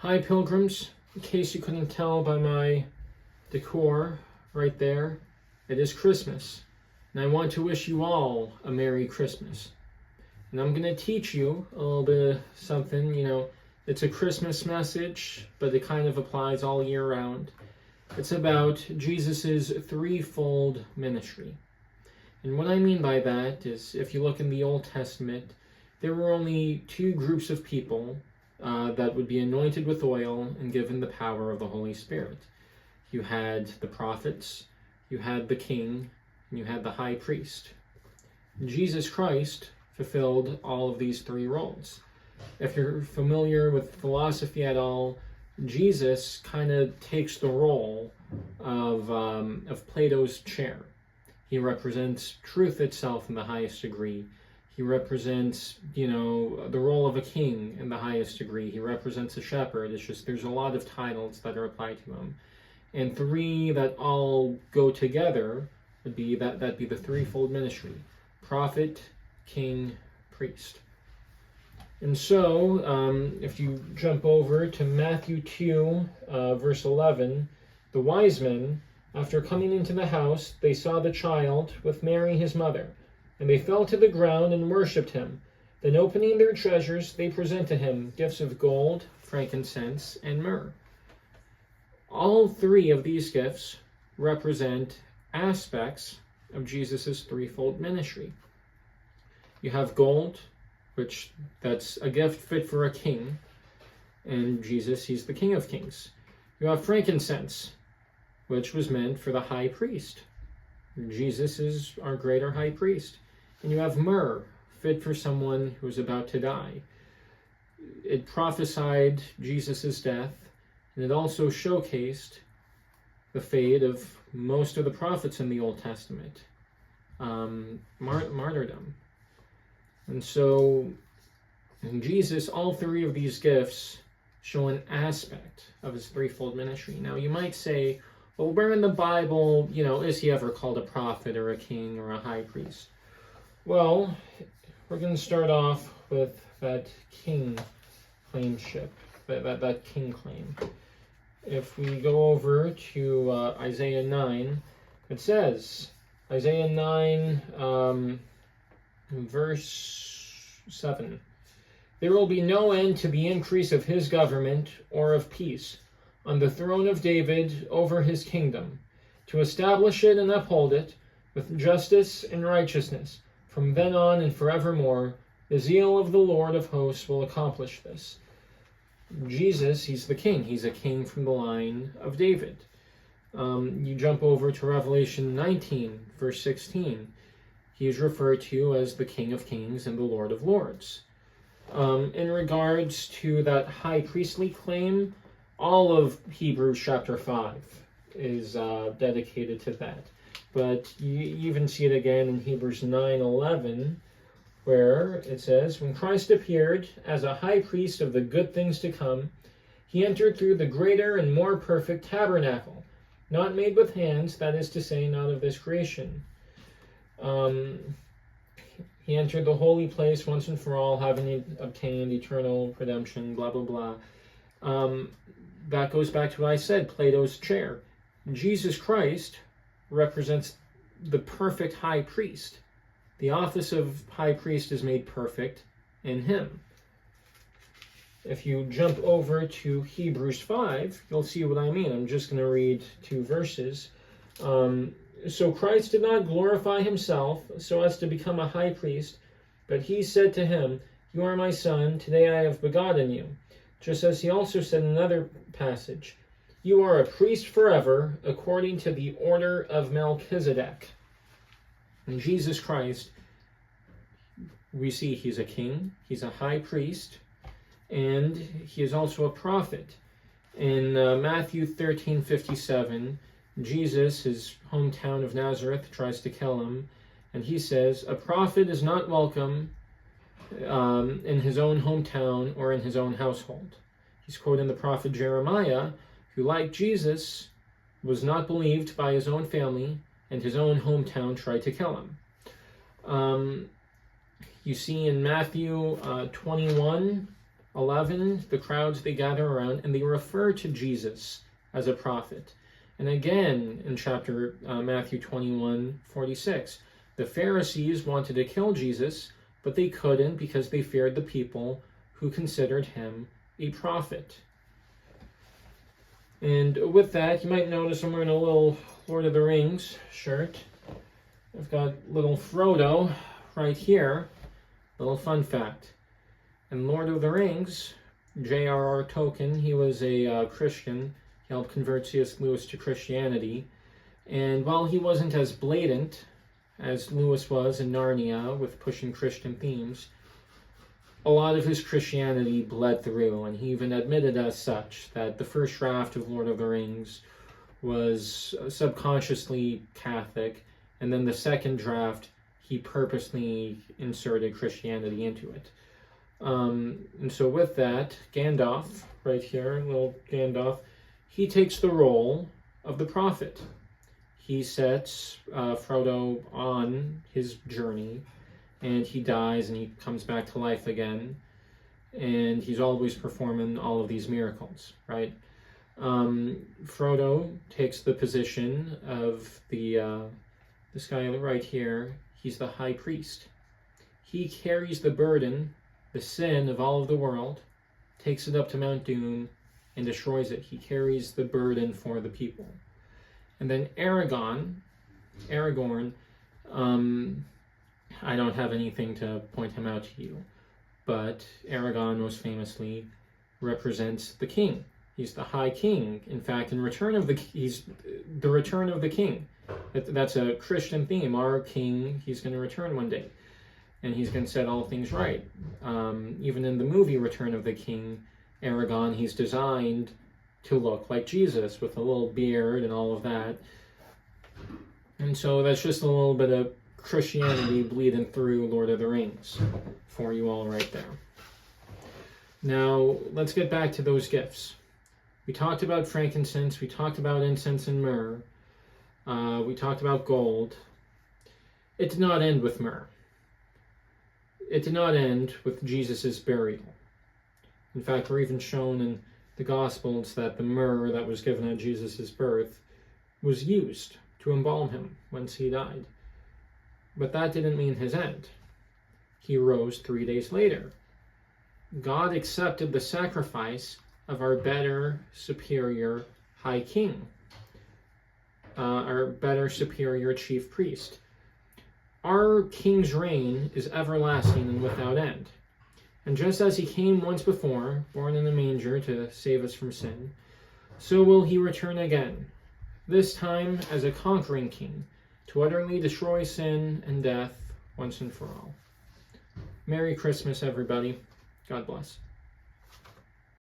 Hi, pilgrims. In case you couldn't tell by my decor right there, it is Christmas. And I want to wish you all a Merry Christmas. And I'm going to teach you a little bit of something. It's a Christmas message, but it kind of applies all year round. It's about Jesus's threefold ministry. And what I mean by that is, if you look in the Old Testament, there were only two groups of people that would be anointed with oil and given the power of the Holy Spirit. You had the prophets, you had the king, and you had the high priest. Jesus Christ fulfilled all of these three roles. If you're familiar with philosophy at all, Jesus kind of takes the role of Plato's chair. He represents truth itself in the highest degree. He represents, the role of a king in the highest degree. He represents a shepherd. It's just there's a lot of titles that are applied to him. And three that all go together would be that'd be the threefold ministry: prophet, king, priest. And so, if you jump over to Matthew 2, verse 11, the wise men, after coming into the house, they saw the child with Mary his mother, and they fell to the ground and worshipped him. Then opening their treasures, they presented him gifts of gold, frankincense, and myrrh. All three of these gifts represent aspects of Jesus' threefold ministry. You have gold, that's a gift fit for a king, and Jesus, he's the King of Kings. You have frankincense, which was meant for the high priest. Jesus is our greater high priest. And you have myrrh, fit for someone who is about to die. It prophesied Jesus' death, and it also showcased the fate of most of the prophets in the Old Testament, martyrdom. And so, in Jesus, all three of these gifts show an aspect of his threefold ministry. Now, you might say, well, where in the Bible, is he ever called a prophet or a king or a high priest? Well, we're going to start off with that king claimship, that king claim. If we go over to Isaiah 9, it says, Isaiah 9, verse 7, "There will be no end to the increase of his government or of peace on the throne of David over his kingdom, to establish it and uphold it with justice and righteousness. From then on and forevermore, the zeal of the Lord of hosts will accomplish this." Jesus, he's the king. He's a king from the line of David. You jump over to Revelation 19, verse 16. He is referred to as the King of Kings and the Lord of Lords. In regards to that high priestly claim, all of Hebrews chapter 5 is dedicated to that. But you even see it again in Hebrews 9:11, where it says, "When Christ appeared as a high priest of the good things to come, he entered through the greater and more perfect tabernacle, not made with hands, that is to say, not of this creation." He entered the holy place once and for all, having obtained eternal redemption, blah, blah, blah. That goes back to what I said, Plato's chair. Jesus Christ represents the perfect high priest. The office of high priest is made perfect in him. If you jump over to Hebrews 5, you'll see what I mean. I'm just going to read 2 verses. "So Christ did not glorify himself so as to become a high priest, but he said to him, 'You are my son, today I have begotten you.' Just as he also said in another passage, 'You are a priest forever, according to the order of Melchizedek.'" In Jesus Christ, we see he's a king, he's a high priest, and he is also a prophet. In Matthew 13:57, Jesus, his hometown of Nazareth, tries to kill him, and he says, "A prophet is not welcome in his own hometown or in his own household." He's quoting the prophet Jeremiah, who, like Jesus, was not believed by his own family, and his own hometown tried to kill him. You see in Matthew 21, 11, the crowds, they gather around and they refer to Jesus as a prophet. And again, in chapter Matthew 21:46, the Pharisees wanted to kill Jesus, but they couldn't because they feared the people who considered him a prophet. And with that, you might notice I'm wearing a little Lord of the Rings shirt. I've got little Frodo right here. Little fun fact. In Lord of the Rings, J.R.R. Tolkien, he was a Christian. He helped convert C.S. Lewis to Christianity. And while he wasn't as blatant as Lewis was in Narnia with pushing Christian themes, a lot of his Christianity bled through, and he even admitted as such that the first draft of Lord of the Rings was subconsciously Catholic, and then the second draft, he purposely inserted Christianity into it. And so with that, Gandalf, right here, little Gandalf, he takes the role of the prophet. He sets Frodo on his journey, and he dies and he comes back to life again, and he's always performing all of these miracles, right? Frodo takes the position of this guy right here. He's the high priest. He carries the burden, the sin of all of the world, takes it up to Mount Doom and destroys it. He carries the burden for the people. And then Aragorn, I don't have anything to point him out to you, but Aragorn most famously represents the king. He's the high king. In fact, he's the return of the king. That's a Christian theme. Our king, he's going to return one day, and he's going to set all things right. Even in the movie Return of the King, Aragorn, he's designed to look like Jesus with a little beard and all of that. And so that's just a little bit of Christianity bleeding through Lord of the Rings for you all right there. Now, let's get back to those gifts. We talked about frankincense, we talked about incense and myrrh, we talked about gold. It did not end with myrrh. It did not end with Jesus' burial. In fact, we're even shown in the Gospels that the myrrh that was given at Jesus' birth was used to embalm him once he died. But that didn't mean his end. He rose 3 days later. God accepted the sacrifice of our better, superior high king, our better, superior chief priest. Our king's reign is everlasting and without end. And just as he came once before, born in a manger to save us from sin, so will he return again, this time as a conquering king, to utterly destroy sin and death once and for all. Merry Christmas, everybody. God bless.